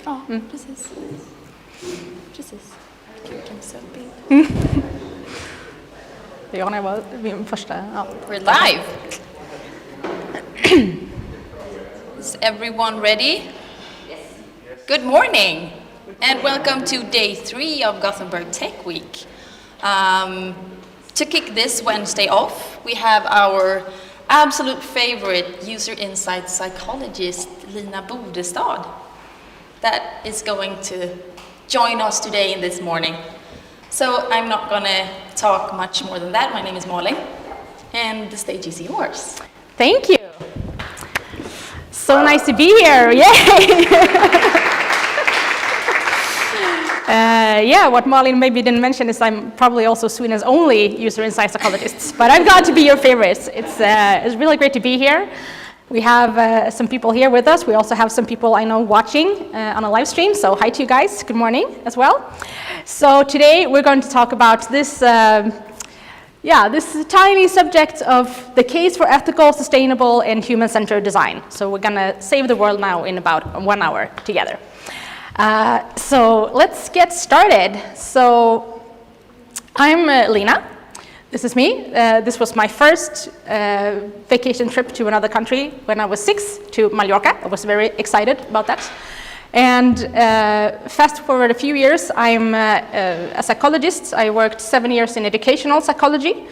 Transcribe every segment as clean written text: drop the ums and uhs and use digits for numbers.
Ja, precis. Precis. Gud, I'm so big. Ja, när jag var min första. Ja. We're live. Is everyone ready? Yes. Good morning, and welcome to day 3 of Gothenburg Tech Week. To kick this Wednesday off, we have our absolute favorite user insight psychologist, Lina Bodestad, that is going to join us today in this morning. So I'm not going to talk much more than that. My name is Malin, and the stage is yours. Thank you. So nice to be here. Yay! Yeah, what Malin maybe didn't mention is I'm probably also Sweden's only user insight psychologist, but I'm glad to be your favorites. It's really great to be here. We have some people here with us. We also have some people I know watching on a live stream, so hi to you guys. Good morning as well. So today we're going to talk about this this tiny subject of the case for ethical, sustainable, and human-centered design. So we're going to save the world now in about 1 hour together. So let's get started. So I'm Lina. This is me. This was my first vacation trip to another country when I was 6, to Mallorca. I was very excited about that. And fast forward a few years, I'm a psychologist. I worked 7 years in educational psychology.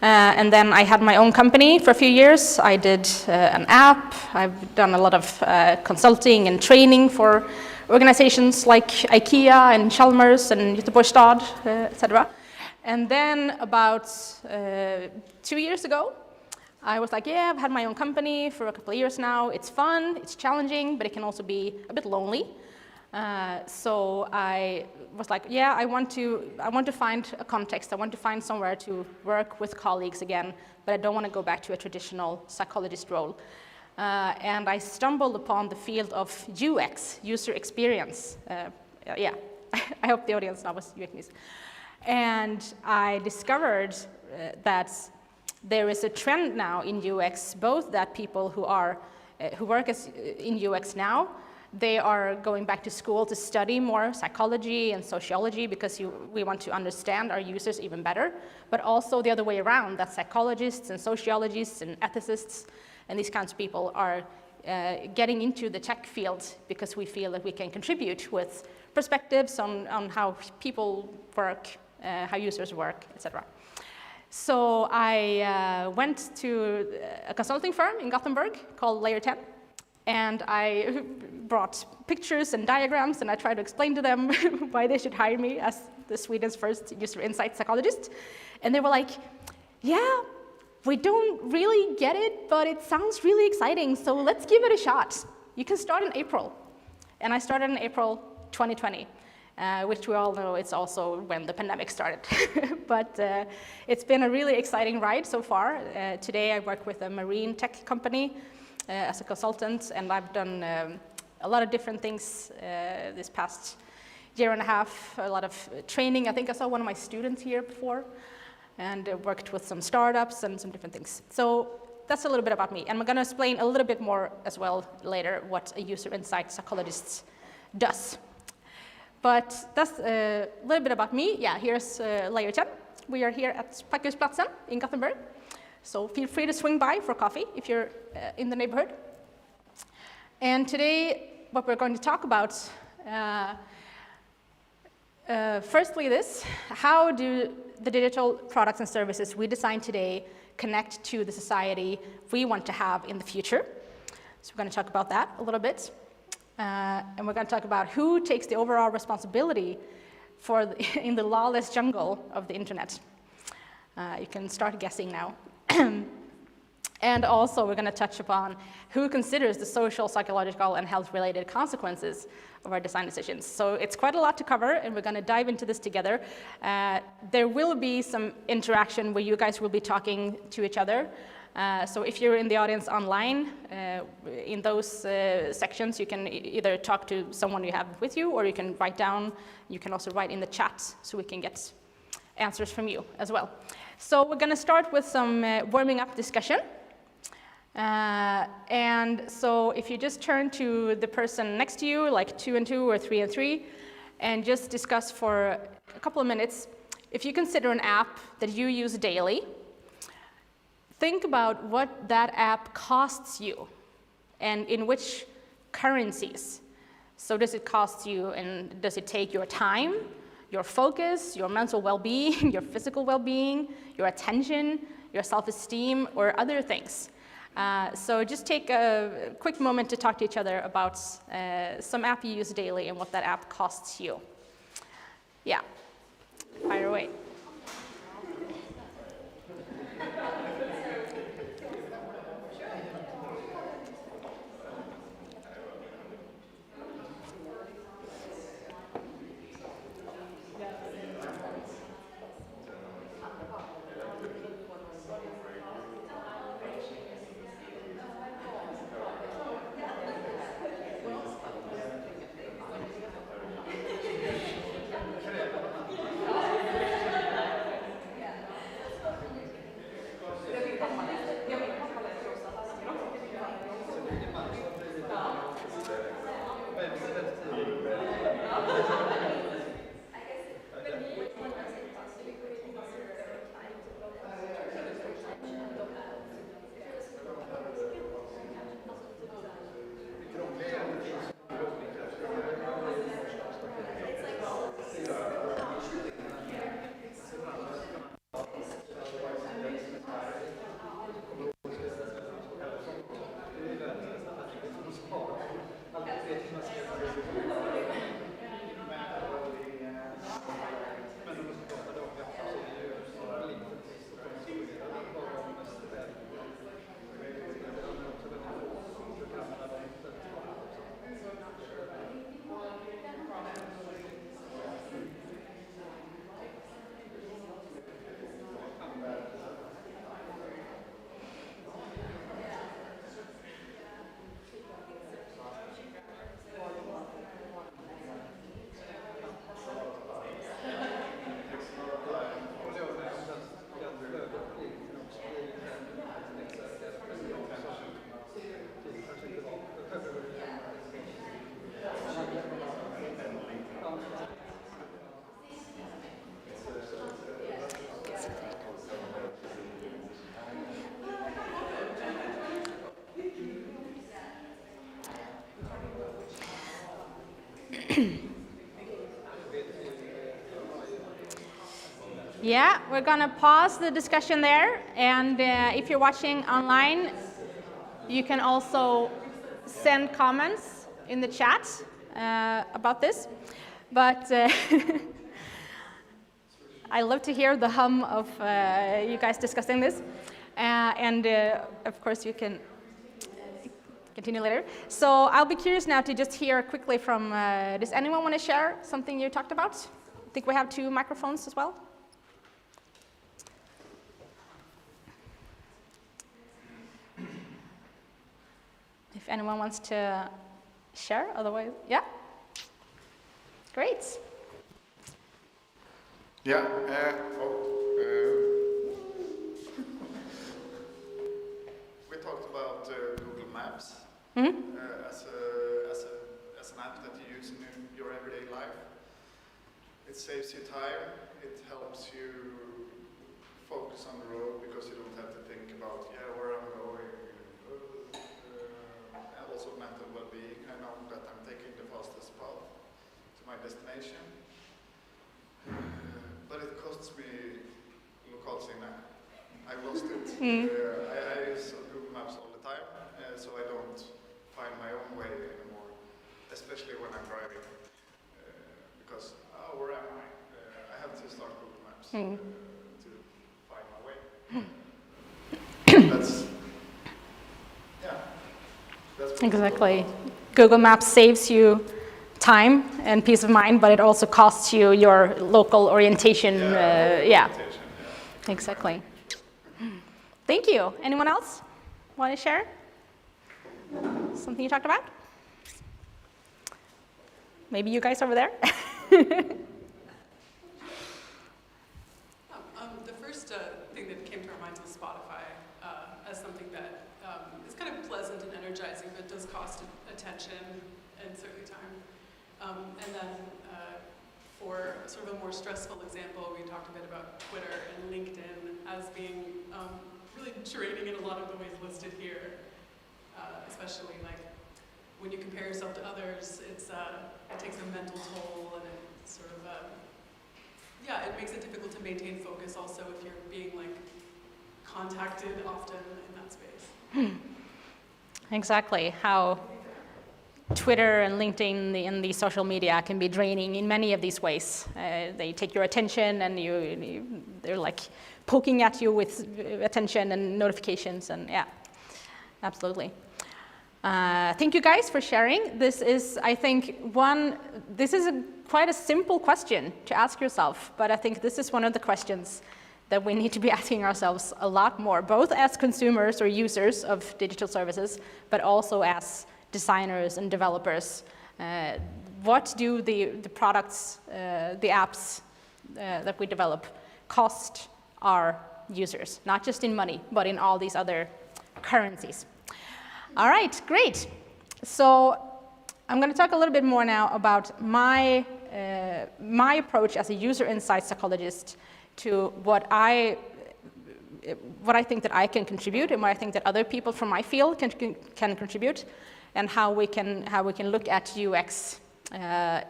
And then I had my own company for a few years. I did an app. I've done a lot of consulting and training for organizations like IKEA and Chalmers and Göteborgs stad, etc. And then about 2 years ago, I was like, yeah, I've had my own company for a couple of years now. It's fun, it's challenging, but it can also be a bit lonely. So I was like, yeah, I want to find a context. I want to find somewhere to work with colleagues again, but I don't want to go back to a traditional psychologist role. And I stumbled upon the field of UX, user experience. Yeah, I hope the audience knows UX. And I discovered that there is a trend now in UX, both that people who work in UX now, they are going back to school to study more psychology and sociology because we want to understand our users even better, but also the other way around, that psychologists and sociologists and ethicists and these kinds of people are getting into the tech field because we feel that we can contribute with perspectives on how people work, how users work, etc. So I went to a consulting firm in Gothenburg called Layer 10, and I brought pictures and diagrams, and I tried to explain to them why they should hire me as the Sweden's first user insight psychologist. And they were like, yeah, we don't really get it, but it sounds really exciting, so let's give it a shot. You can start in April. And I started in April 2020. Which we all know it's also when the pandemic started. But it's been a really exciting ride so far. Today I work with a marine tech company as a consultant, and I've done a lot of different things this past year and a half, a lot of training. I think I saw one of my students here before, and worked with some startups and some different things. So that's a little bit about me. And I'm going to explain a little bit more as well later what a user insight psychologist does. But that's a little bit about me. Yeah, here's Layer 10. We are here at Parkeringsplatsen in Gothenburg. So feel free to swing by for coffee if you're in the neighborhood. And today, what we're going to talk about, firstly this, how do the digital products and services we design today connect to the society we want to have in the future? So we're going to talk about that a little bit. And we're going to talk about who takes the overall responsibility in the lawless jungle of the internet. You can start guessing now. And also we're going to touch upon who considers the social, psychological, and health-related consequences of our design decisions. So it's quite a lot to cover, and we're going to dive into this together. There will be some interaction where you guys will be talking to each other. So if you're in the audience online, in those sections, you can either talk to someone you have with you, or you can write down. You can also write in the chat so we can get answers from you as well. So we're going to start with some warming up discussion. And so if you just turn to the person next to you, like 2 and 2 or 3 and 3, and just discuss for a couple of minutes, if you consider an app that you use daily, think about what that app costs you and in which currencies. So does it cost you, and does it take your time, your focus, your mental well-being, your physical well-being, your attention, your self-esteem, or other things? So just take a quick moment to talk to each other about some app you use daily and what that app costs you. Yeah, fire away. Yeah, we're gonna pause the discussion there, and if you're watching online, you can also send comments in the chat about this. But I love to hear the hum of you guys discussing this, and of course you can continue later. So I'll be curious now to just hear quickly from, does anyone want to share something you talked about? I think we have 2 microphones as well. If anyone wants to share, otherwise, yeah? Great. Yeah, we talked about Google Maps as an app that you use in your everyday life. It saves you time, it helps you focus on the road because you don't have to think about, where I'm going. Also mental well-being. I know that I'm taking the fastest path to my destination, but it costs me lokalsinne. I lost it. I use Google Maps all the time, so I don't find my own way anymore, especially when I'm driving, because where am I? I have to start Google Maps to find my way. That's exactly. Google Maps saves you time and peace of mind, but it also costs you your local orientation. Exactly. Thank you. Anyone else want to share something you talked about? Maybe you guys over there. The first thing that came to our minds was Spotify as something that resources, cost, attention, and certainly time. And then for sort of a more stressful example, we talked a bit about Twitter and LinkedIn as being really draining in a lot of the ways listed here, especially like when you compare yourself to others, it takes a mental toll, and it sort of, yeah, it makes it difficult to maintain focus also if you're being like contacted often in that space. Exactly, how Twitter and LinkedIn and the social media can be draining in many of these ways. They take your attention, and they're like poking at you with attention and notifications, and yeah, absolutely. Thank you guys for sharing. This is, I think, quite a simple question to ask yourself, but I think this is one of the questions that we need to be asking ourselves a lot more, both as consumers or users of digital services, but also as designers and developers. What do the products, the apps that we develop cost our users, not just in money, but in all these other currencies? All right, great. So I'm going to talk a little bit more now about my approach as a user insight psychologist to what I think that I can contribute, and what I think that other people from my field can contribute, and how we can look at UX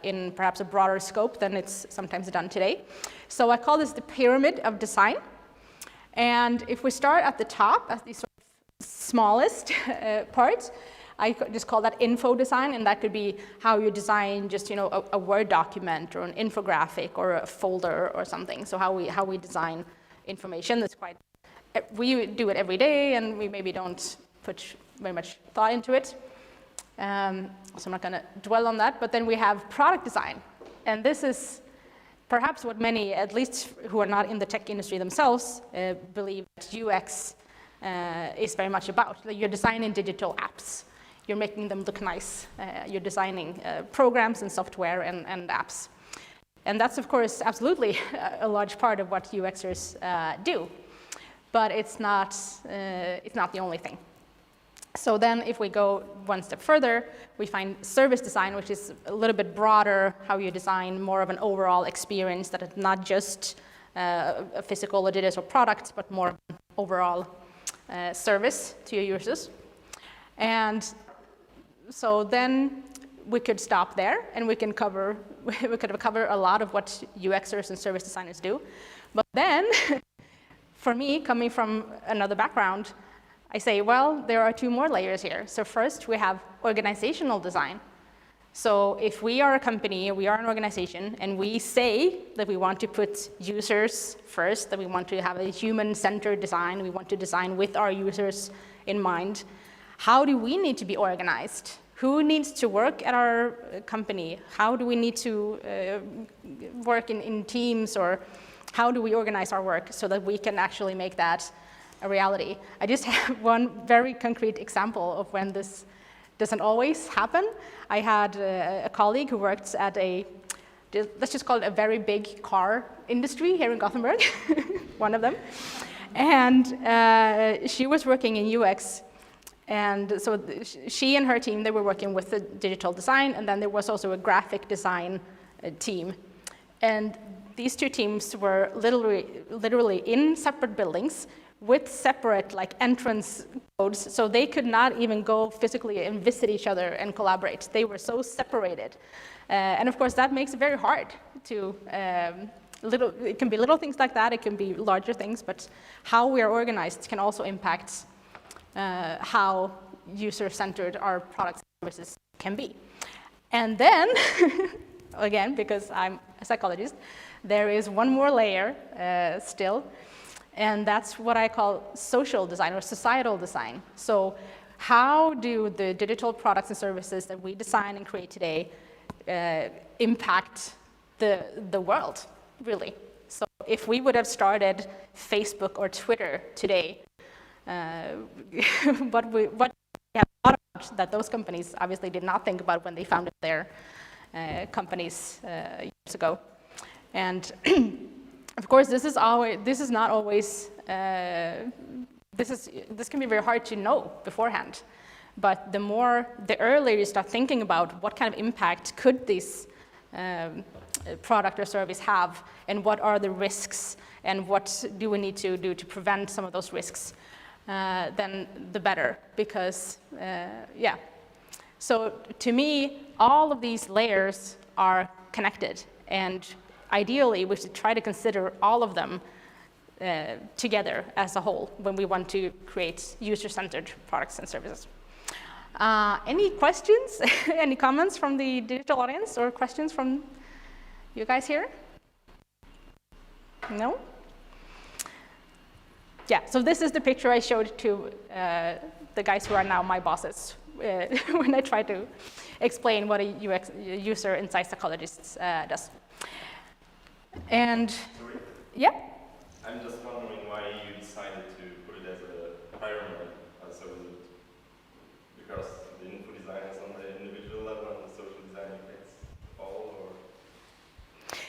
in perhaps a broader scope than it's sometimes done today. So I call this the pyramid of design. And if we start at the top, as the sort of smallest part, I just call that info design, and that could be how you design just a Word document or an infographic or a folder or something. So how we design information. That's we do it every day, and we maybe don't put very much thought into it. So I'm not going to dwell on that. But then we have product design, and this is perhaps what many, at least who are not in the tech industry themselves, believe that UX is very much about. You're designing digital apps. You're making them look nice. You're designing programs and software and apps. And that's, of course, absolutely a large part of what UXers do. But it's not the only thing. So then if we go one step further, we find service design, which is a little bit broader, how you design more of an overall experience that is not just a physical or digital product, but more of an overall service to your users. And so then we could stop there, and we could cover a lot of what UXers and service designers do. But then, for me, coming from another background, I say, well, there are two more layers here. So first, we have organizational design. So if we are a company, we are an organization, and we say that we want to put users first, that we want to have a human-centered design, we want to design with our users in mind, how do we need to be organized? Who needs to work at our company? How do we need to work in teams, or how do we organize our work so that we can actually make that a reality? I just have one very concrete example of when this doesn't always happen. I had a colleague who worked at let's just call it a very big car industry here in Gothenburg, one of them. And she was working in UX. And so she and her team, they were working with the digital design, and then there was also a graphic design team. And these two teams were literally in separate buildings with separate entrance codes, so they could not even go physically and visit each other and collaborate. They were so separated. And of course, that makes it very hard to, it can be little things like that, it can be larger things, but how we are organized can also impact how user-centered our products and services can be. And then, again, because I'm a psychologist, there is one more layer still, and that's what I call social design or societal design. So how do the digital products and services that we design and create today impact the world, really? So if we would have started Facebook or Twitter today, what we have thought about that those companies obviously did not think about when they founded their companies years ago. And of course, this can be very hard to know beforehand. But the earlier you start thinking about what kind of impact could this product or service have, and what are the risks, and what do we need to do to prevent some of those risks, then the better. Because, yeah. So to me, all of these layers are connected, and ideally we should try to consider all of them together as a whole when we want to create user-centered products and services. Any questions, any comments from the digital audience, or questions from you guys here? No? Yeah, so this is the picture I showed to the guys who are now my bosses when I try to explain what a UX, user insight psychologist does. And, Sorry? yeah? I'm just wondering why you decided to put it as a pyramid, so because the info design is on the individual level and the social design affects all, or?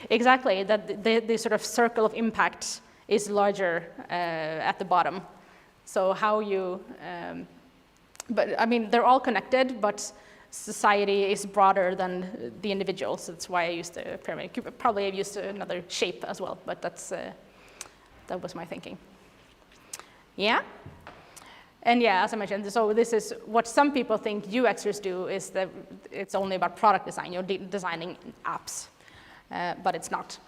Exactly, that the sort of circle of impact is larger at the bottom. So how you, but I mean, they're all connected, but society is broader than the individual, so that's why I used the pyramid. Probably I've used another shape as well, but that was my thinking. Yeah? And yeah, as I mentioned, so this is what some people think UXers do, is that it's only about product design. You're designing apps, but it's not.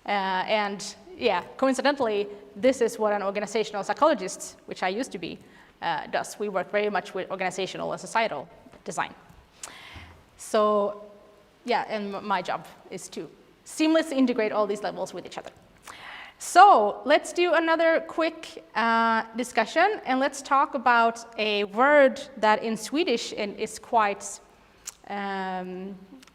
And yeah, coincidentally, this is what an organizational psychologist, which I used to be, does. We work very much with organizational and societal design. So yeah, and my job is to seamlessly integrate all these levels with each other. So let's do another quick discussion, and let's talk about a word that in Swedish is quite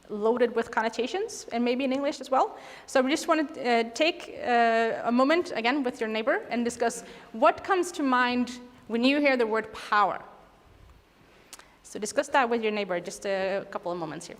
loaded with connotations, and maybe in English as well. So we just want to take a moment again with your neighbor and discuss what comes to mind when you hear the word power. So discuss that with your neighbor, just a couple of moments here.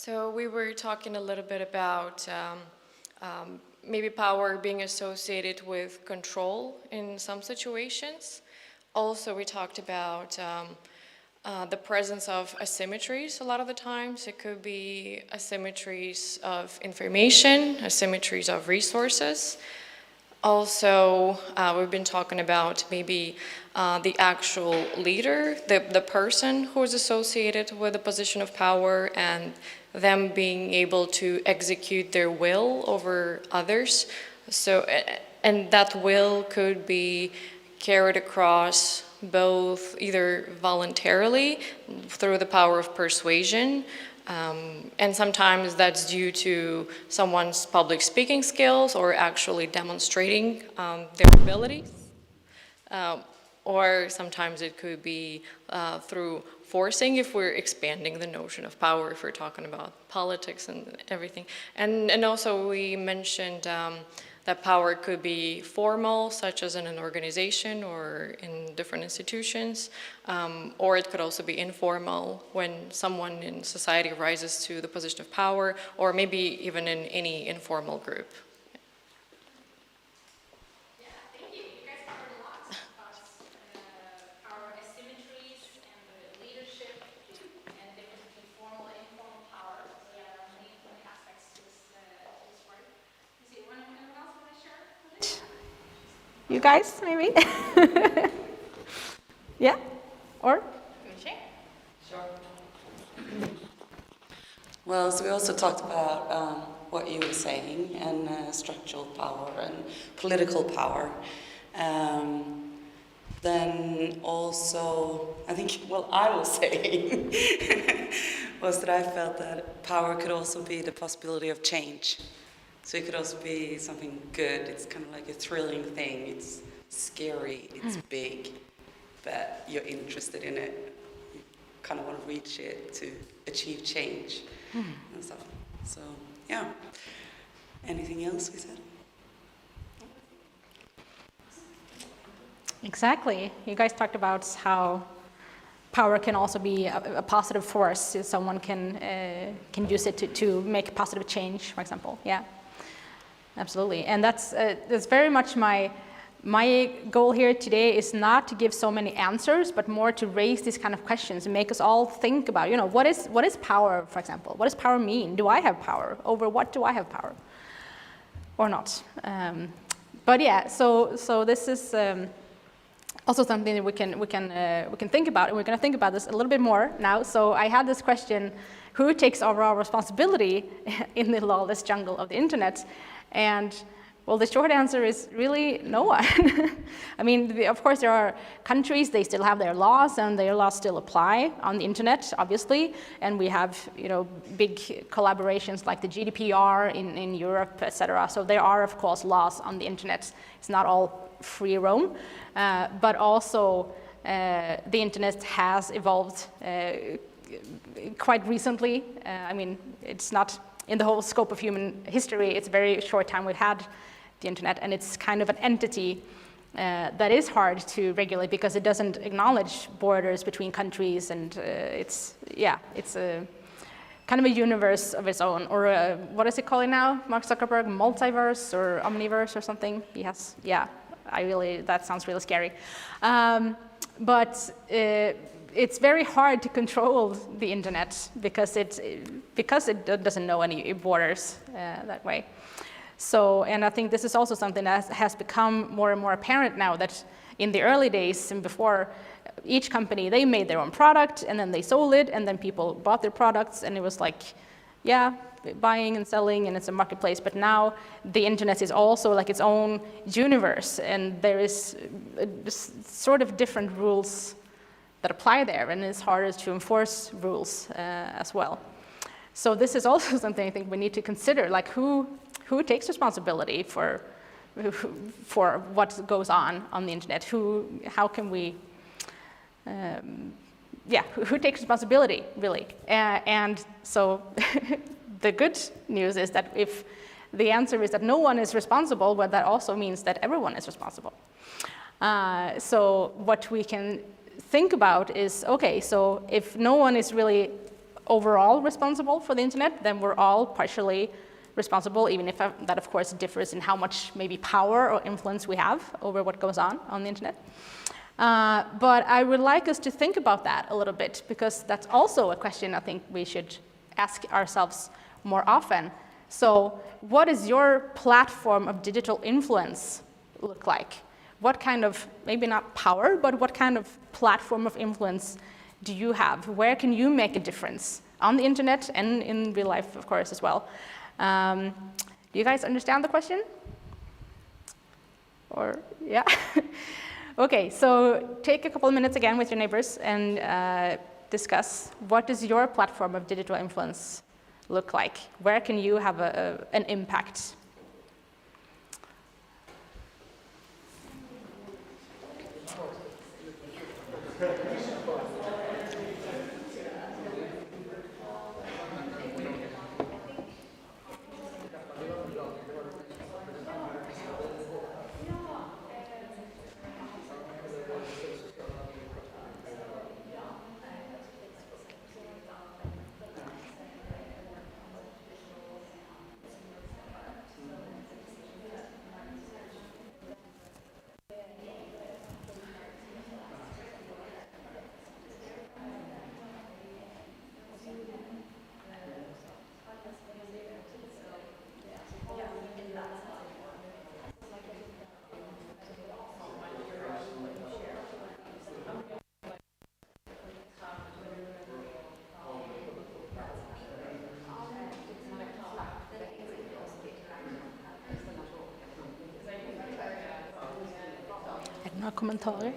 So we were talking a little bit about maybe power being associated with control in some situations. Also, we talked about the presence of asymmetries a lot of the times. It could be asymmetries of information, asymmetries of resources. Also, we've been talking about maybe the actual leader, the person who is associated with a position of power and them being able to execute their will over others. So, and that will could be carried across both either voluntarily through the power of persuasion, and sometimes that's due to someone's public speaking skills or actually demonstrating their abilities. Or sometimes it could be through forcing, if we're expanding the notion of power, if we're talking about politics and everything. And also we mentioned that power could be formal, such as in an organization or in different institutions, or it could also be informal when someone in society rises to the position of power, or maybe even in any informal group. You guys, maybe? Yeah? Or? Well, so we also talked about what you were saying, and structural power and political power. Then also, I think what I was saying was that I felt that power could also be the possibility of change. So it could also be something good. It's kind of like a thrilling thing. It's scary, it's big, but you're interested in it. You kind of want to reach it to achieve change and stuff. So, yeah. Anything else we said? Exactly. You guys talked about how power can also be a positive force. If someone can use it to make positive change, for example. Yeah. Absolutely, and that's very much my goal here today is not to give so many answers, but more to raise these kind of questions and make us all think about, what is power, for example? What does power mean? Do I have power? Over what do I have power? Or not? But yeah, so this is also something that we can think about, and we're going to think about this a little bit more now. So I had this question: who takes overall responsibility in the lawless jungle of the internet? And well, the short answer is really no one. I mean, of course, there are countries, they still have their laws, and their laws still apply on the internet, obviously. And we have, big collaborations like the GDPR in Europe, etc. So there are, of course, laws on the internet. It's not all free roam, but also the internet has evolved quite recently. I mean, it's not in the whole scope of human history. It's a very short time we've had the internet, and it's kind of an entity that is hard to regulate because it doesn't acknowledge borders between countries, and it's a kind of a universe of its own, or what is it calling now, Mark Zuckerberg, multiverse or omniverse or something? Yes, yeah, that sounds really scary. But it's very hard to control the internet because it doesn't know any borders that way. So, and I think this is also something that has become more and more apparent now, that in the early days and before, each company, they made their own product and then they sold it, and then people bought their products, and it was like, yeah, buying and selling, and it's a marketplace. But now the internet is also like its own universe, and there is sort of different rules that apply there, and it's harder to enforce rules as well. So this is also something I think we need to consider, like who takes responsibility for what goes on the internet? How can we, who takes responsibility, really? And so the good news is that if the answer is that no one is responsible, well, that also means that everyone is responsible. So what we can think about is, okay, so if no one is really overall responsible for the internet, then we're all partially responsible, even if that of course differs in how much maybe power or influence we have over what goes on the internet. But I would like us to think about that a little bit, because that's also a question I think we should ask ourselves more often. So what does your platform of digital influence look like? What kind of, maybe not power, but what kind of platform of influence do you have? Where can you make a difference on the internet and in real life, of course, as well? Do you guys understand the question? Or, yeah? Okay, so take a couple of minutes again with your neighbors and discuss, what does your platform of digital influence look like? Where can you have an impact? Är det några kommentarer?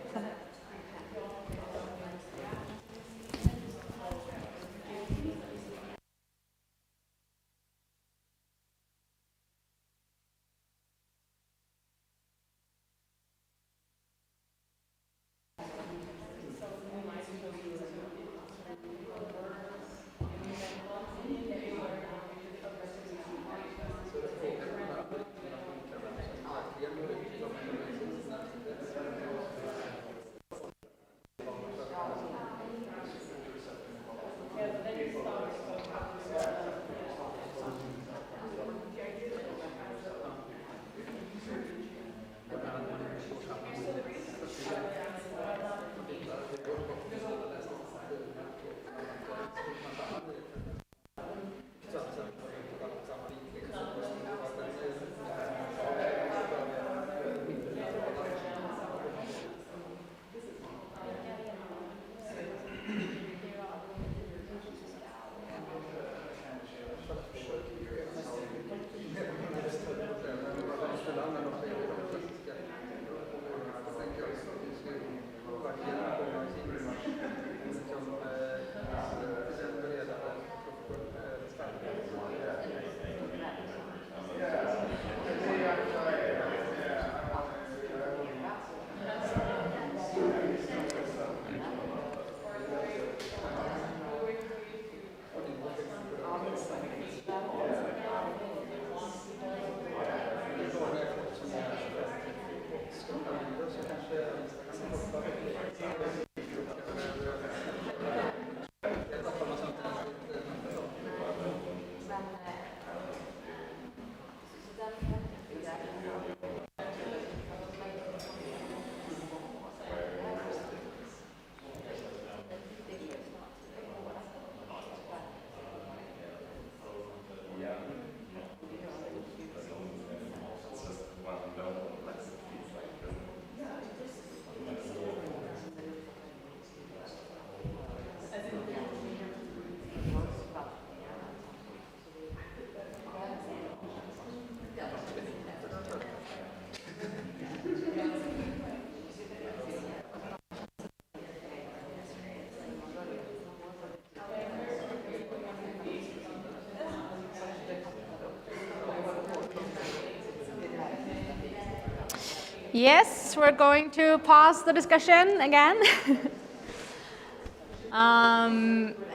Yes, we're going to pause the discussion again.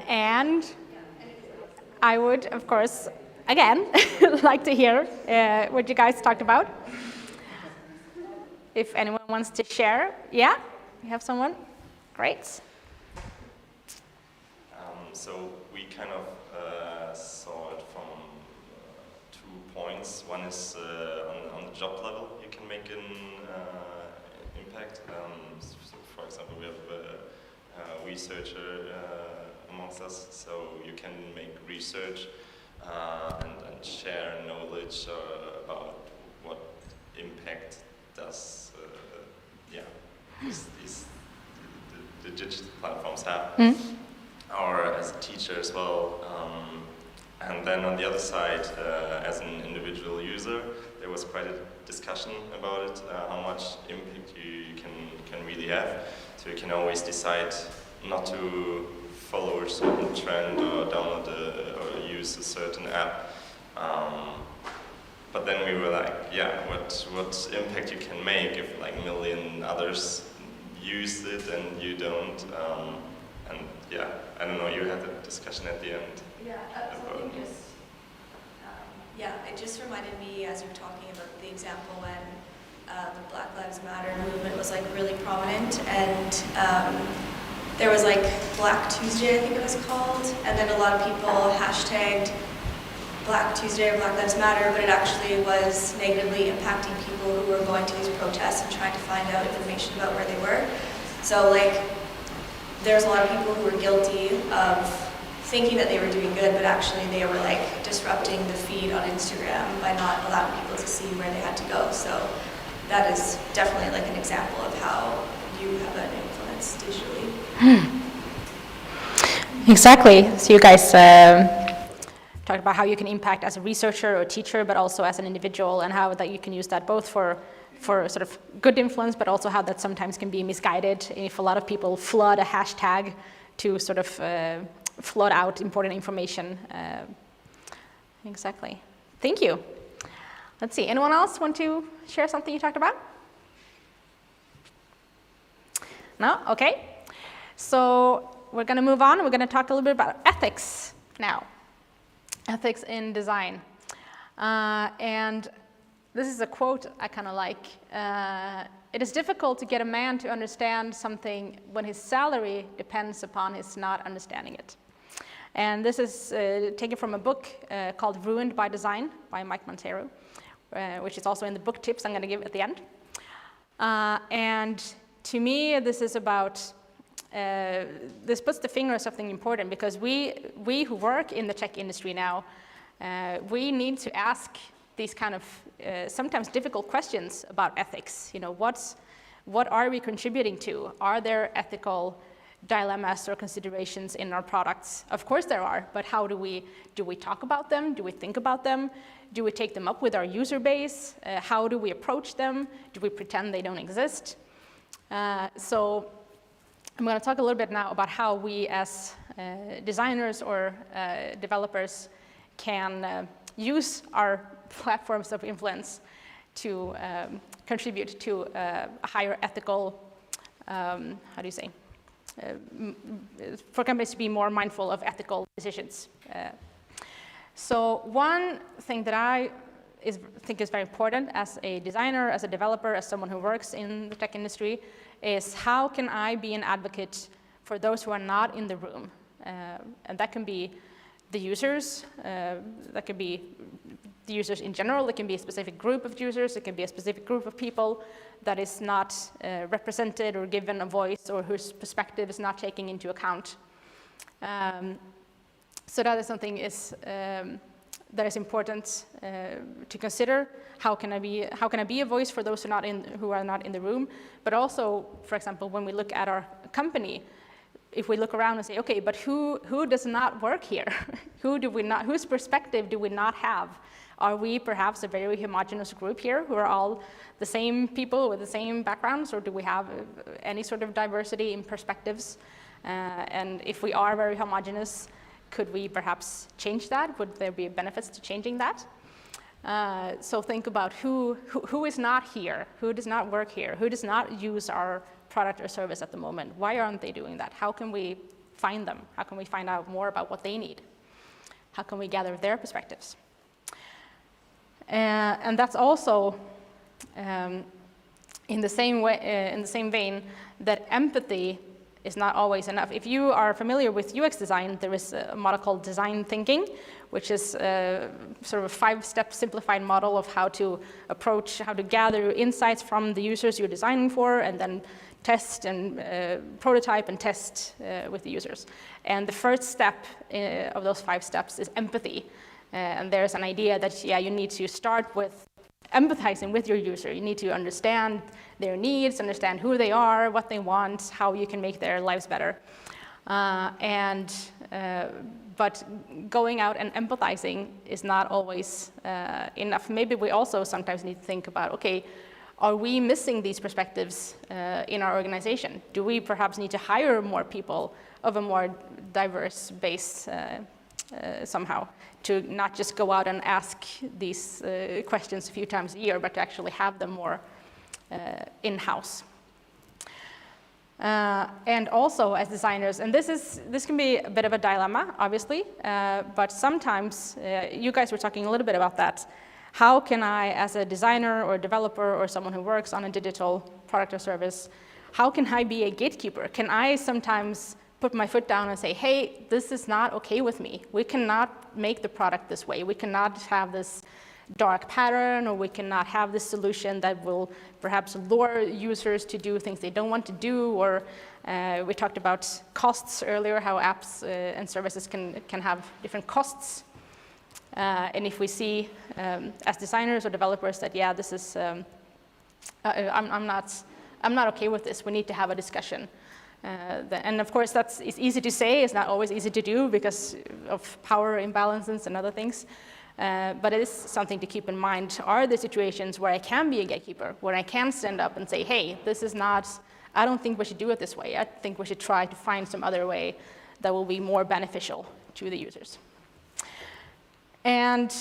And I would, of course, again, like to hear what you guys talked about. If anyone wants to share. Yeah, we have someone? Great. So we kind of saw it from 2 points. One is on the job level, you can make an impact. So for example, we have a researcher amongst us, so you can make research and share knowledge about what impact does the digital platforms have, or as a teacher as well. And then on the other side, as an individual user, there was quite a discussion about it, how much impact you can really have. So you can always decide not to follow a certain trend or download or use a certain app. But then we were like, yeah, what impact you can make if like a million others use it and you don't. And yeah, I don't know, you had a discussion at the end. Yeah, something just, it just reminded me as you were talking about the example when the Black Lives Matter movement was like really prominent, and there was like Black Tuesday, I think it was called, and then a lot of people hashtagged Black Tuesday or Black Lives Matter, but it actually was negatively impacting people who were going to these protests and trying to find out information about where they were. So like, there's a lot of people who were guilty of thinking that they were doing good, but actually they were like disrupting the feed on Instagram by not allowing people to see where they had to go. So that is definitely like an example of how you have an influence digitally. Exactly. So you guys talked about how you can impact as a researcher or a teacher, but also as an individual, and how that you can use that both for sort of good influence, but also how that sometimes can be misguided if a lot of people flood a hashtag to sort of flood out important information. Exactly. Thank you. Let's see, anyone else want to share something you talked about? No? Okay. So we're going to move on. We're going to talk a little bit about ethics now. Ethics in design. And this is a quote I kind of like. It is difficult to get a man to understand something when his salary depends upon his not understanding it. And this is taken from a book called Ruined by Design by Mike Monteiro, which is also in the book tips I'm going to give at the end. And to me, this is about, this puts the finger on something important, because we who work in the tech industry now, we need to ask these kind of sometimes difficult questions about ethics. You know, what are we contributing to? Are there ethical dilemmas or considerations in our products? Of course there are, but how do we talk about them? Do we think about them? Do we take them up with our user base? How do we approach them? Do we pretend they don't exist? So I'm going to talk a little bit now about how we as designers or developers can use our platforms of influence to contribute to a higher ethical, how do you say, for companies to be more mindful of ethical decisions. So one thing that I think is very important as a designer, as a developer, as someone who works in the tech industry, is how can I be an advocate for those who are not in the room? And that can be the users, that can be the users in general, it can be a specific group of users, it can be a specific group of people that is not represented or given a voice, or whose perspective is not taken into account. So that is something that is important to consider. How can I be a voice for those who are not in the room? But also, for example, when we look at our company, if we look around and say, okay, but who does not work here? Whose perspective do we not have? Are we perhaps a very homogeneous group here who are all the same people with the same backgrounds, or do we have any sort of diversity in perspectives? And if we are very homogeneous, could we perhaps change that? Would there be benefits to changing that? So think about who is not here, who does not work here, who does not use our product or service at the moment. Why aren't they doing that? How can we find them? How can we find out more about what they need? How can we gather their perspectives? And that's also in the same way, in the same vein, that empathy is not always enough. If you are familiar with UX design, there is a model called design thinking, which is sort of a 5-step simplified model of how to approach, how to gather insights from the users you're designing for, and then test and prototype and test with the users. And the first step of those 5 steps is empathy. And there's an idea that, yeah, you need to start with empathizing with your user. You need to understand their needs, understand who they are, what they want, how you can make their lives better. But going out and empathizing is not always enough. Maybe we also sometimes need to think about, okay, are we missing these perspectives in our organization? Do we perhaps need to hire more people of a more diverse base somehow, to not just go out and ask these questions a few times a year, but to actually have them more in-house? And also as designers, and this can be a bit of a dilemma, obviously, but sometimes, you guys were talking a little bit about that. How can I, as a designer or developer or someone who works on a digital product or service, how can I be a gatekeeper? Can I sometimes put my foot down and say, hey, this is not okay with me. We cannot make the product this way. We cannot have this dark pattern, or we cannot have this solution that will perhaps lure users to do things they don't want to do, or we talked about costs earlier, how apps and services can have different costs. And if we see as designers or developers that, yeah, this is, I'm not okay with this, we need to have a discussion. And of course, it's easy to say, it's not always easy to do because of power imbalances and other things. But it is something to keep in mind. Are there situations where I can be a gatekeeper, where I can stand up and say, hey, this is not, I don't think we should do it this way. I think we should try to find some other way that will be more beneficial to the users. And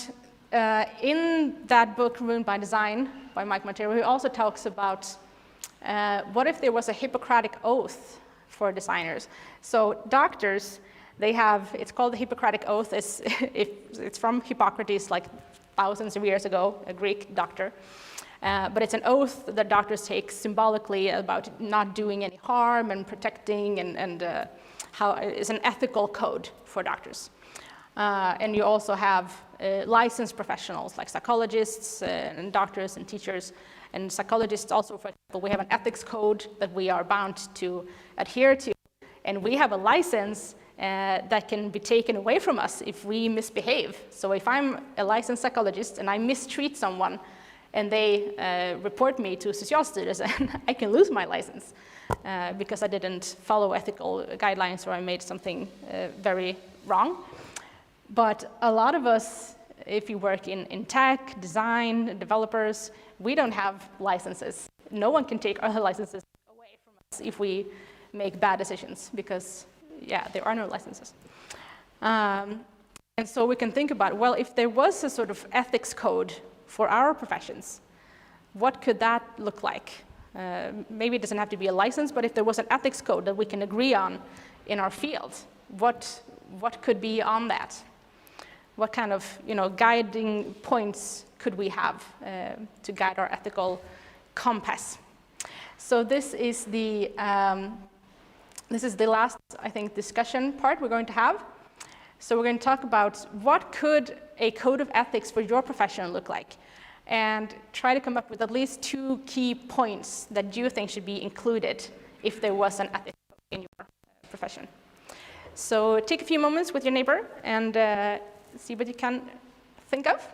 in that book, Ruined by Design, by Mike Montero, he also talks about what if there was a Hippocratic Oath for designers. So doctors, they have, it's called the Hippocratic Oath. It's from Hippocrates, like thousands of years ago, a Greek doctor. But it's an oath that doctors take symbolically about not doing any harm and protecting, and how it's an ethical code for doctors. And you also have licensed professionals like psychologists and doctors and teachers. And psychologists also, for example, we have an ethics code that we are bound to adhere to. And we have a license that can be taken away from us if we misbehave. So if I'm a licensed psychologist and I mistreat someone and they report me to Socialstyrelsen, I can lose my license because I didn't follow ethical guidelines or I made something very wrong. But a lot of us, if you work in tech, design, developers, we don't have licenses. No one can take our licenses away from us if we make bad decisions because, yeah, there are no licenses. And so we can think about, well, if there was a sort of ethics code for our professions, what could that look like? Maybe it doesn't have to be a license, but if there was an ethics code that we can agree on in our field, what could be on that? What kind of guiding points could we have to guide our ethical compass? So this is the last, I think, discussion part we're going to have. So we're going to talk about what could a code of ethics for your profession look like, and try to come up with at least 2 key points that you think should be included if there was an ethics code in your profession. So take a few moments with your neighbor and see what you can think of.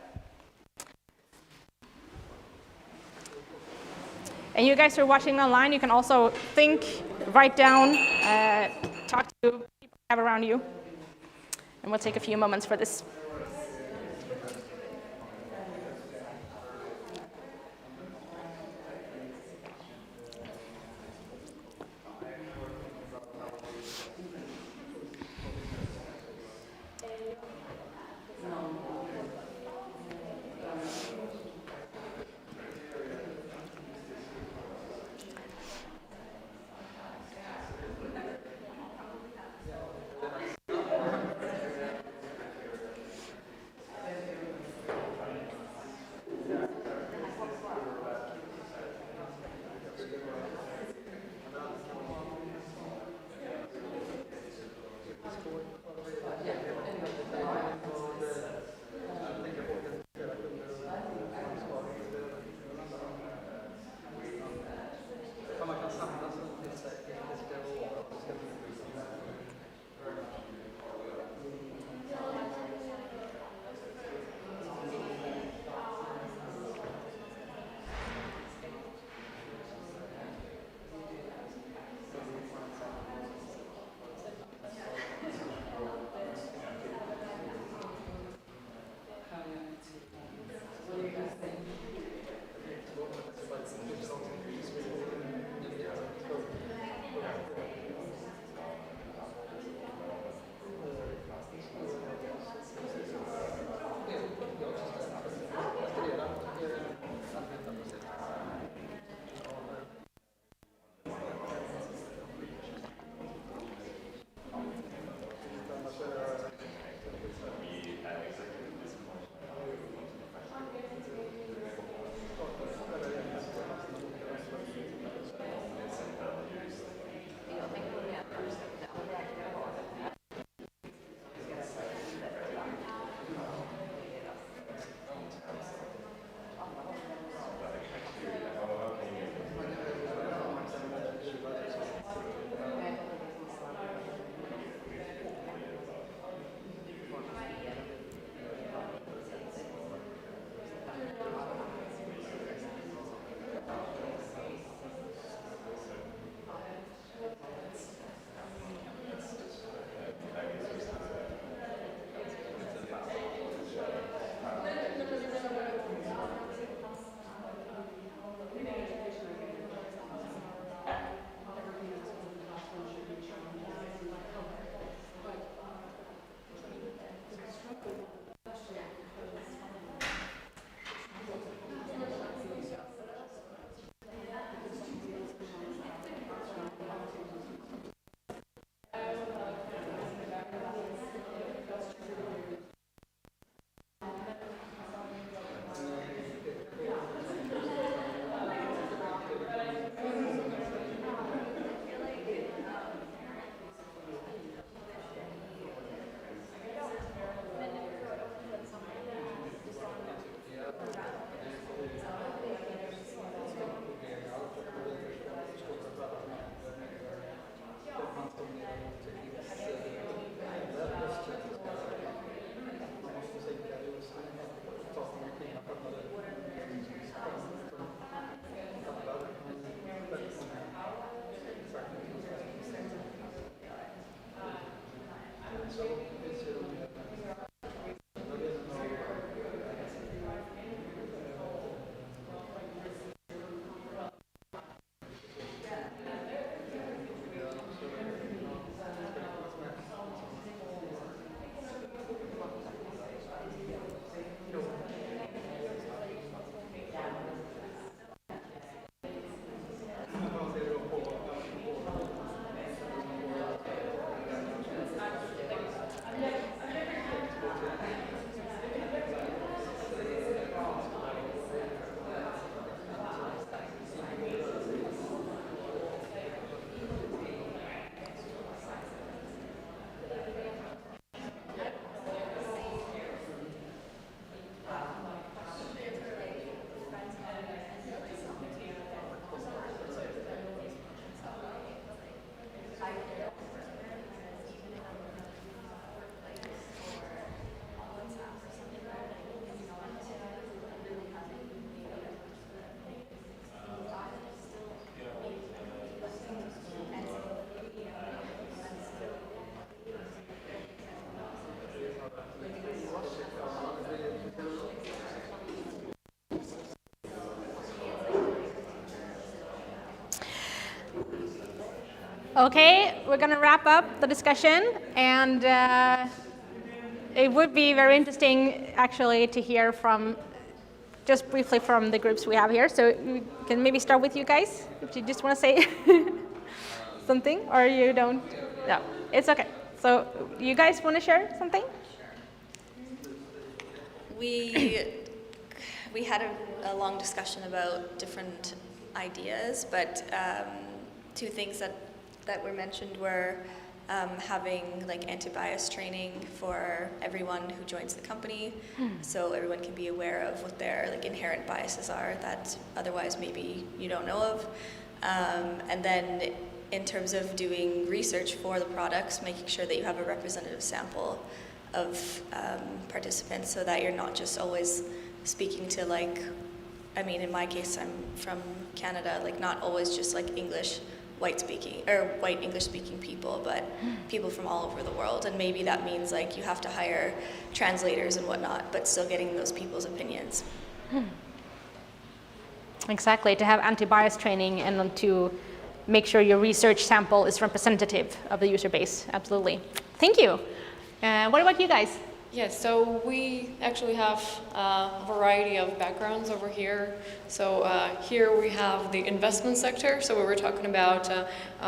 And you guys who are watching online, you can also think, write down, talk to people you have around you. And we'll take a few moments for this. Okay, we're going to wrap up the discussion, and it would be very interesting actually to hear from, just briefly from the groups we have here. So we can maybe start with you guys, if you just want to say something, or you don't. No, it's okay. So you guys want to share something? We had a long discussion about different ideas, but two things that were mentioned were having like anti-bias training for everyone who joins the company, so everyone can be aware of what their like inherent biases are that otherwise maybe you don't know of, and then in terms of doing research for the products, making sure that you have a representative sample of participants, so that you're not just always speaking to like, I mean, in my case, I'm from Canada, like not always just like white English speaking people, but people from all over the world. And maybe that means like you have to hire translators and whatnot, but still getting those people's opinions. Exactly, to have anti-bias training and to make sure your research sample is representative of the user base. Absolutely. Thank you. What about you guys? Yes, so we actually have a variety of backgrounds over here. So here we have the investment sector. So we were talking about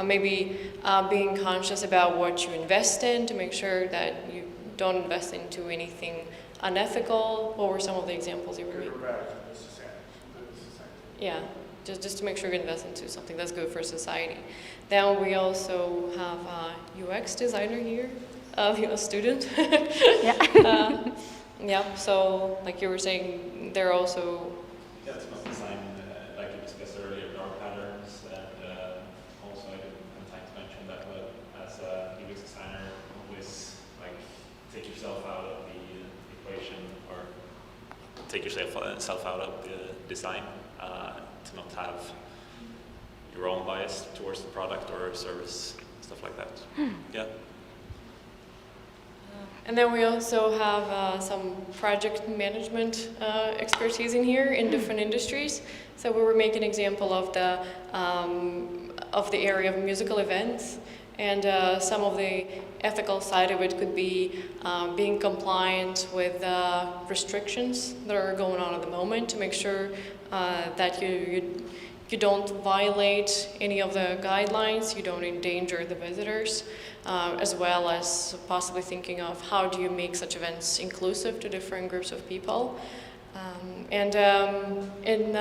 maybe being conscious about what you invest in to make sure that you don't invest into anything unethical. What were some of the examples you were making? Yeah, just to make sure you invest into something that's good for society. Then we also have a UX designer here. A student. Yeah, so like you were saying, they're also... Yeah, it's about design, like you discussed earlier, dark patterns, and also I didn't have time to mention that, but as a UX designer, always like take yourself out of the equation, or take yourself out of the design, to not have your own bias towards the product or service, stuff like that. Yeah. And then we also have some project management expertise in here in different industries. So we were making an example of the area of musical events, and some of the ethical side of it could be being compliant with restrictions that are going on at the moment to make sure that you don't violate any of the guidelines, you don't endanger the visitors, as well as possibly thinking of how do you make such events inclusive to different groups of people. In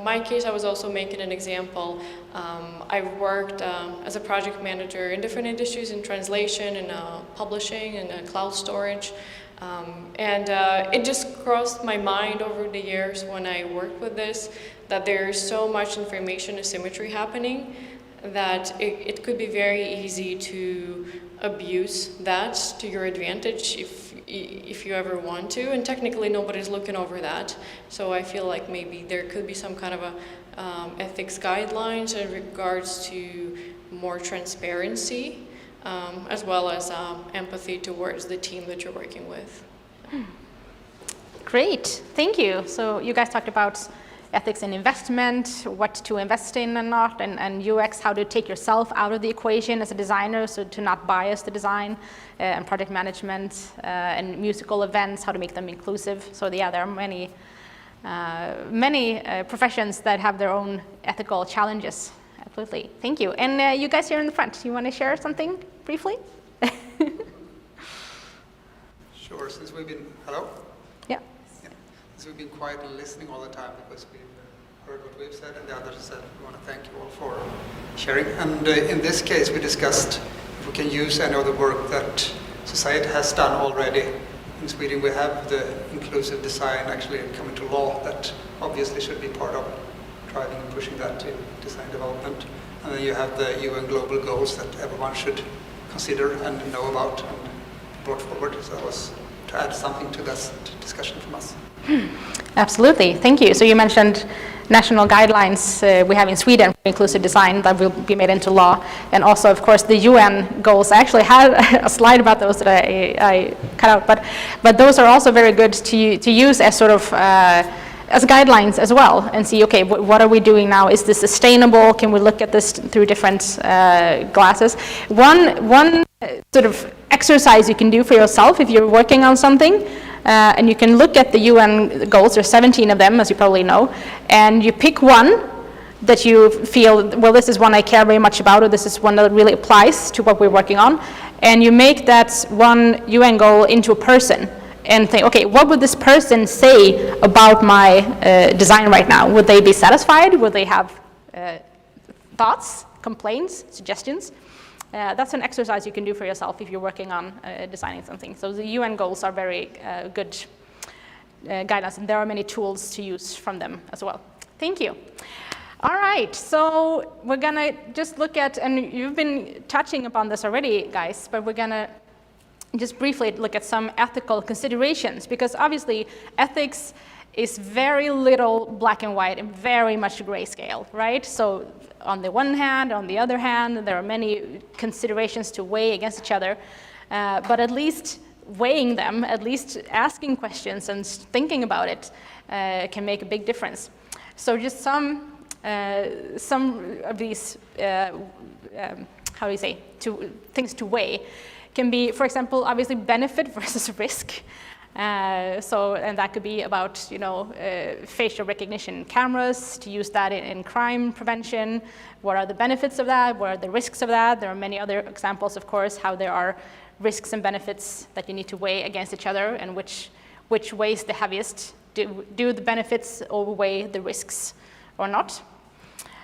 my case, I was also making an example. I've worked as a project manager in different industries, in translation, in publishing, and cloud storage. It just crossed my mind over the years when I worked with this that there's so much information asymmetry happening that it could be very easy to abuse that to your advantage if you ever want to, and technically nobody's looking over that. So I feel like maybe there could be some kind of a ethics guidelines in regards to more transparency, as well as empathy towards the team that you're working with. Great, thank you. So you guys talked about ethics in investment, what to invest in and not, and UX, how to take yourself out of the equation as a designer, so to not bias the design, and project management, and musical events, how to make them inclusive. So yeah, there are many professions that have their own ethical challenges. Absolutely, thank you. And you guys here in the front, you want to share something briefly? Sure, since we've been, hello? Yeah. Since we've been quietly listening all the time because we've heard what we've said and the others said, we want to thank you all for sharing. And in this case, we discussed if we can use any of the work that society has done already. In Sweden, we have the inclusive design actually coming to law that obviously should be part of driving and pushing that to design development. And then you have the UN global goals that everyone should consider and know about and brought forward. So that was to add something to that discussion from us. Absolutely, thank you. So you mentioned national guidelines we have in Sweden for inclusive design that will be made into law, and also, of course, the UN goals. I actually had a slide about those that I cut out, but those are also very good to use as sort of as guidelines as well and see, okay, what are we doing now? Is this sustainable? Can we look at this through different glasses? One sort of exercise you can do for yourself if you're working on something, and you can look at the UN goals, there's 17 of them, as you probably know, and you pick one that you feel, well, this is one I care very much about, or this is one that really applies to what we're working on, and you make that one UN goal into a person and think, okay, what would this person say about my design right now? Would they be satisfied? Would they have thoughts, complaints, suggestions? That's an exercise you can do for yourself if you're working on designing something. So the UN goals are very good guidance, and there are many tools to use from them as well. Thank you. All right, so we're gonna just look at, and you've been touching upon this already, guys, but we're gonna just briefly look at some ethical considerations, because obviously ethics is very little black and white and very much grayscale, right? So on the one hand, on the other hand, there are many considerations to weigh against each other, but at least weighing them, at least asking questions and thinking about it can make a big difference. So just some of these, how do you say, things to weigh can be, for example, obviously benefit versus risk. And that could be about, you know, facial recognition cameras, to use that in crime prevention. What are the benefits of that? What are the risks of that? There are many other examples, of course, how there are risks and benefits that you need to weigh against each other, and which weighs the heaviest. Do the benefits outweigh the risks or not?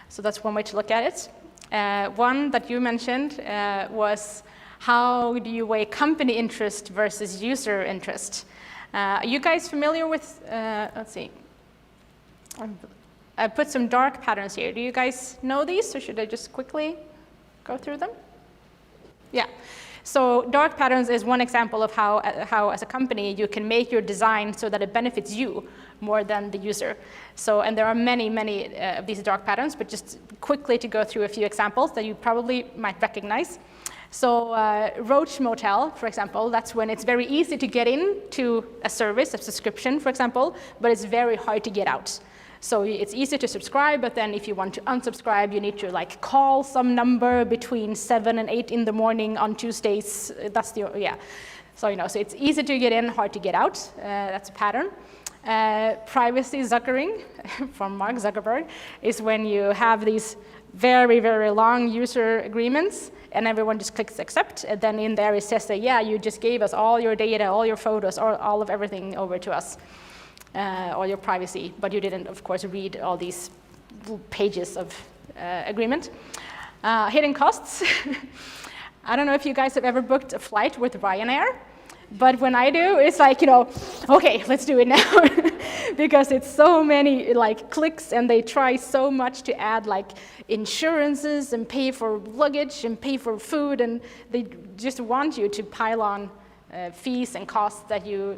So that's one way to look at it. One that you mentioned was, how do you weigh company interest versus user interest? Are you guys familiar with, let's see, I put some dark patterns here. Do you guys know these, or should I just quickly go through them? Yeah. So dark patterns is one example of how as a company you can make your design so that it benefits you more than the user. So, and there are many, many of these dark patterns, but just quickly to go through a few examples that you probably might recognize. So Roach Motel, for example, that's when it's very easy to get into a service, a subscription, for example, but it's very hard to get out. So it's easy to subscribe, but then if you want to unsubscribe, you need to like call some number between 7 and 8 in the morning on Tuesdays. That's the, yeah. So, you know, so it's easy to get in, hard to get out. That's a pattern. Privacy zuckering from Mark Zuckerberg is when you have these very, very long user agreements and everyone just clicks accept, and then in there it says that, yeah, you just gave us all your data, all your photos, all of everything over to us. All your privacy, but you didn't, of course, read all these pages of agreement. Hidden costs. I don't know if you guys have ever booked a flight with Ryanair, but when I do, it's like, you know, okay, let's do it now, because it's so many like clicks, and they try so much to add like insurances and pay for luggage and pay for food, and they just want you to pile on fees and costs that you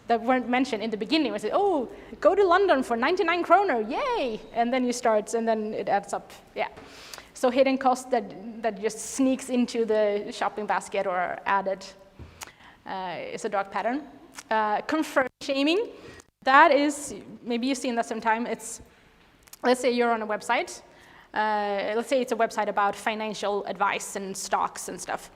that weren't mentioned in the beginning. We said, oh, go to London for 99 kroner, yay! And then you start, and then it adds up, yeah. So hidden cost that just sneaks into the shopping basket or added is a dark pattern. Confirm shaming, that is, maybe you've seen that sometime, it's, let's say you're on a website, let's say it's a website about financial advice and stocks and stuff.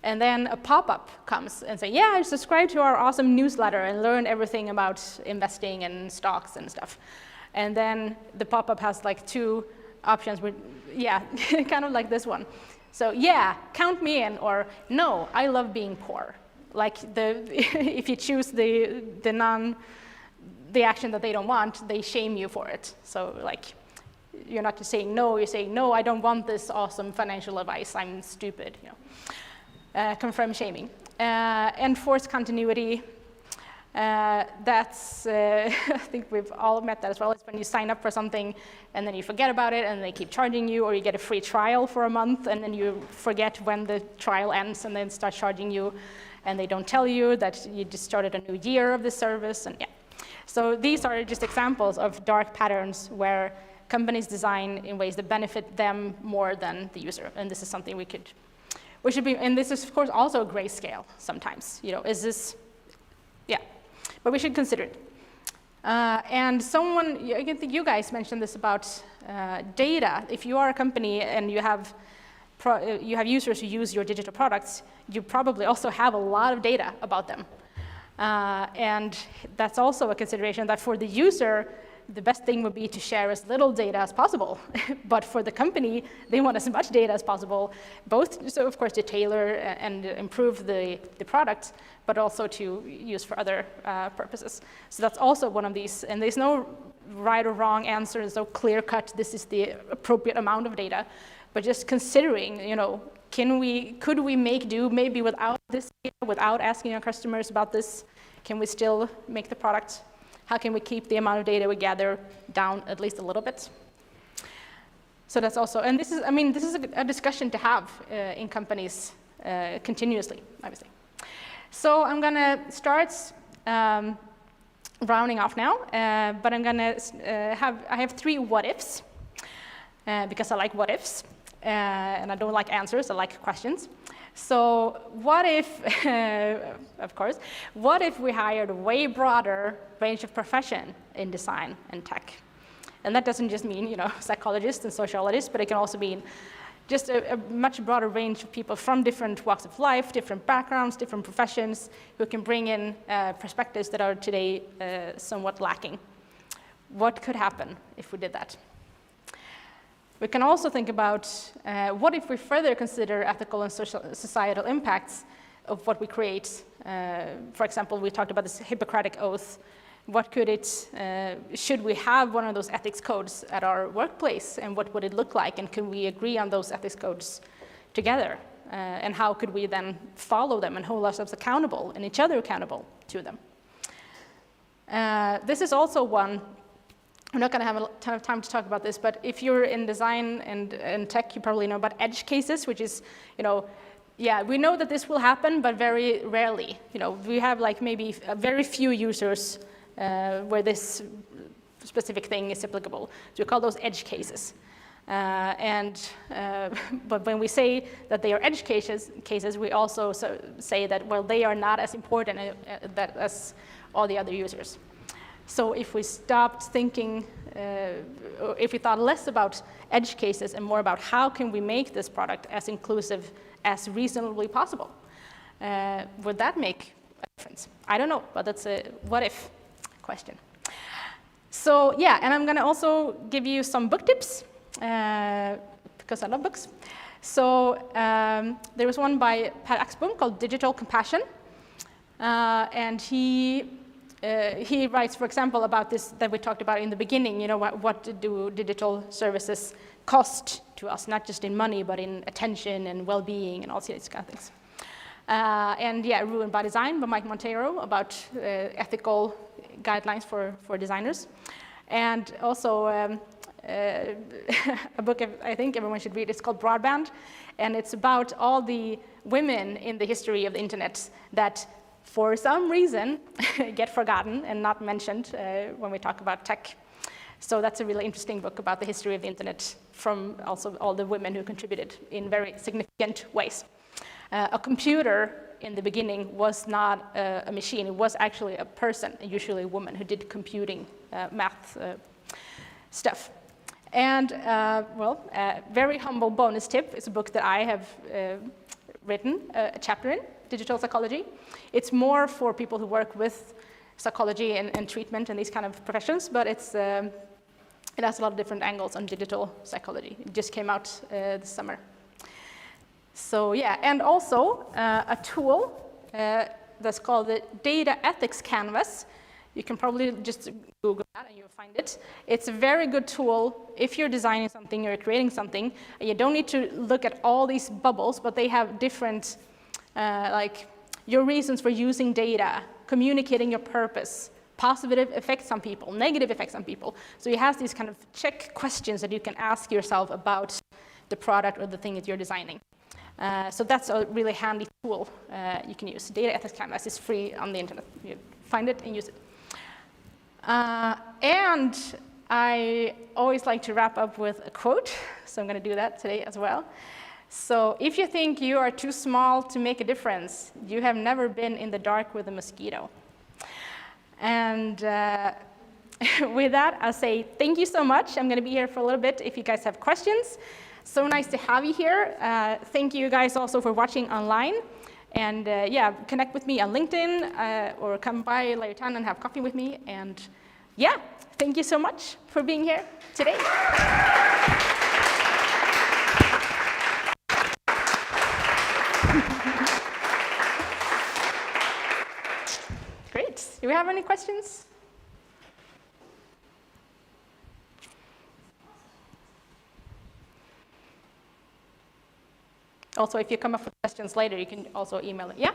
And then a pop-up comes and say, yeah, subscribe to our awesome newsletter and learn everything about investing and stocks and stuff. And then the pop-up has like two options, with, yeah, kind of like this one. So yeah, count me in, or no, I love being poor. Like if you choose the action that they don't want, they shame you for it. So like, you're not just saying no, you're saying, no, I don't want this awesome financial advice, I'm stupid, you know. Confirm shaming. Enforce continuity. That's, I think we've all met that as well. It's when you sign up for something and then you forget about it and they keep charging you, or you get a free trial for a month and then you forget when the trial ends and then start charging you, and they don't tell you that you just started a new year of the service, and yeah. So these are just examples of dark patterns where companies design in ways that benefit them more than the user, and this is something we should be, and this is of course also a grayscale sometimes, you know, is this, yeah, but we should consider it. And I think you guys mentioned this about data. If you are a company and you have users who use your digital products, you probably also have a lot of data about them. And that's also a consideration that for the user, the best thing would be to share as little data as possible. But for the company, they want as much data as possible, both, so of course, to tailor and improve the product, but also to use for other purposes. So that's also one of these, and there's no right or wrong answer, there's no clear cut, this is the appropriate amount of data, but just considering, could we make do maybe without this data, without asking our customers about this? Can we still make the product? How can we keep the amount of data we gather down at least a little bit? So that's also, and this is a discussion to have in companies continuously, obviously. So I'm gonna start rounding off now, but I'm gonna I have 3 what ifs, because I like what ifs, and I don't like answers, I like questions. So what if, of course, what if we hired a way broader range of profession in design and tech? And that doesn't just mean, psychologists and sociologists, but it can also mean just a much broader range of people from different walks of life, different backgrounds, different professions, who can bring in perspectives that are today somewhat lacking. What could happen if we did that? We can also think about what if we further consider ethical and societal impacts of what we create. For example, we talked about this Hippocratic Oath. What could should we have one of those ethics codes at our workplace, and what would it look like, and can we agree on those ethics codes together? And how could we then follow them and hold ourselves accountable and each other accountable to them? This is also one, I'm not going to have a ton of time to talk about this, but if you're in design and tech, you probably know about edge cases, which is, yeah, we know that this will happen, but very rarely. We have like maybe very few users where this specific thing is applicable. So we call those edge cases. But when we say that they are edge cases, we also say that, well, they are not as important as all the other users. So if we stopped thinking, or if we thought less about edge cases and more about how can we make this product as inclusive as reasonably possible, would that make a difference? I don't know, but that's a what if question. So yeah, and I'm gonna also give you some book tips, because I love books. So there was one by Per Axbom called Digital Compassion, and he writes, for example, about this that we talked about in the beginning, what do digital services cost to us, not just in money, but in attention and well-being and all these kind of things. And yeah, Ruined by Design by Mike Monteiro about ethical guidelines for designers. And also a book I think everyone should read, it's called Broadband, and it's about all the women in the history of the internet that for some reason get forgotten and not mentioned when we talk about tech. So that's a really interesting book about the history of the internet from also all the women who contributed in very significant ways. A computer in the beginning was not a machine, it was actually a person, usually a woman, who did computing math stuff. And very humble bonus tip is a book that I have written a chapter in, Digital Psychology. It's more for people who work with psychology and treatment and these kind of professions, but it has a lot of different angles on digital psychology. It just came out this summer. So yeah, and also a tool that's called the Data Ethics Canvas. You can probably just Google that and you'll find it. It's a very good tool if you're designing something or creating something. You don't need to look at all these bubbles, but they have different, like your reasons for using data, communicating your purpose, positive effects on people, negative effects on people. So it has these kind of check questions that you can ask yourself about the product or the thing that you're designing. So that's a really handy tool you can use. Data Ethics Canvas is free on the internet. You find it and use it. And I always like to wrap up with a quote, so I'm going to do that today as well. So if you think you are too small to make a difference, you have never been in the dark with a mosquito. And with that, I'll say thank you so much. I'm going to be here for a little bit if you guys have questions. So nice to have you here. Thank you guys also for watching online. And yeah, connect with me on LinkedIn or come by later on and have coffee with me. And yeah, thank you so much for being here today. Great. Do we have any questions? Also, if you come up with questions later, you can also email it. Yeah?